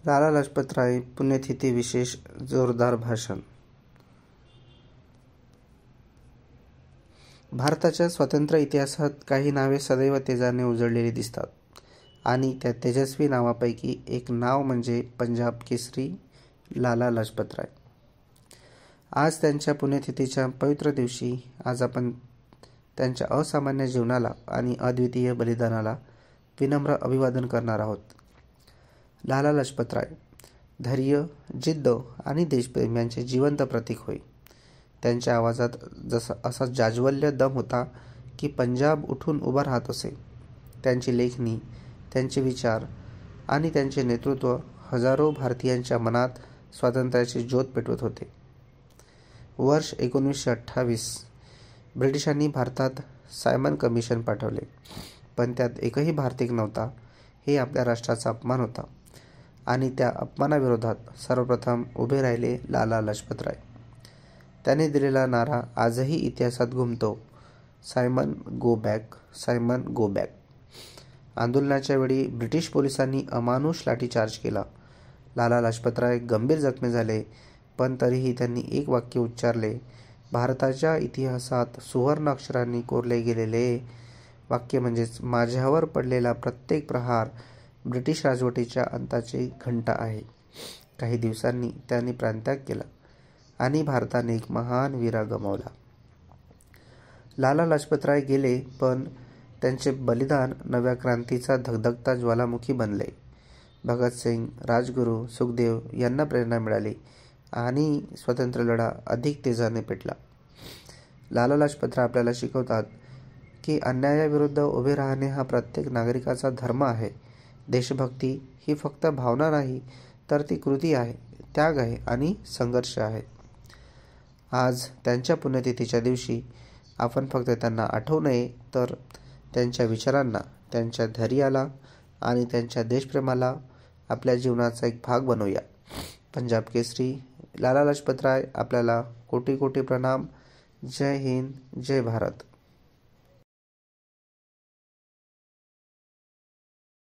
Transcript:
लाला लजपत राय पुण्यतिथी विशेष जोरदार भाषण. भारताच्या स्वातंत्र्य इतिहासात काही नावे सदैव तेजाने उजळलेली दिसतात आणि त्या तेजस्वी नावापैकी एक नाव म्हणजे पंजाब केसरी लाला लजपत राय. आज त्यांच्या पुण्यतिथीच्या पवित्र दिवशी आज आपण त्यांच्या असामान्य जीवनाला आणि अद्वितीय बलिदानाला विनम्र अभिवादन करणार आहोत. लाला लजपत राय धैर्य, जिद्द आणि देशप्रेम यांचे जिवंत प्रतीक होय. त्यांच्या आवाजात असा जाज्वल्य दम होता की पंजाब उठून उभा राहत असे. त्यांची लेखणी, त्यांचे विचार आणि त्यांचे नेतृत्व हजारो भारतीयांच्या मनात स्वातंत्र्याची ज्योत पेटवत होते. वर्ष 1928 ब्रिटिशांनी भारतात सायमन कमिशन पाठवले, पण त्यात एकही भारतीय नव्हता. हे आपल्या राष्ट्राचा अपमान होता आणि त्या अपमानाविरोधात सर्वप्रथम उभे राहिले लाला लजपत राय. त्याने दिलेला नारा आजही इतिहासात घुमतो, Simon go back, Simon go back. आंदोलनाच्या वेळी ब्रिटिश पोलिसांनी अमानुष लाठीचार्ज केला. लाला लजपत राय गंभीर जखमी झाले, पण तरीही त्यांनी एक वाक्य उच्चारले. भारताच्या इतिहासात सुवर्ण अक्षरांनी कोरले गेलेले वाक्य म्हणजेच माझ्यावर पडलेला प्रत्येक प्रहार ब्रिटिश राजवटीच्या अंताची घंटा आहे. काही दिवसांनी त्यांनी प्राणत्याग केला आणि भारताने एक महान वीरा गमावला. लाला लजपत राय गेले, पण त्यांचे बलिदान नव्या क्रांतीचा धगधगता ज्वालामुखी बनले. भगतसिंग, राजगुरू, सुखदेव यांना प्रेरणा मिळाली आणि स्वातंत्र्य लढा अधिक तेजाने पेटला. लाला लजपत राय आपल्याला शिकवतात की अन्यायाविरुद्ध उभे राहणे हा प्रत्येक नागरिकाचा धर्म आहे. देशभक्ती ही फक्त भावना नाही, तर ती कृती आहे, त्याग आहे आणि संघर्ष आहे. आज त्यांच्या पुण्यतिथीच्या दिवशी आपण फक्त त्यांना आठवू नये, तर त्यांच्या विचारांना, त्यांच्या धैर्याला आणि त्यांच्या देशप्रेमाला आपल्या जीवनाचा एक भाग बनवूया. पंजाब केसरी लाला लजपत राय आपल्याला कोटी कोटी प्रणाम. जय हिंद, जय भारत.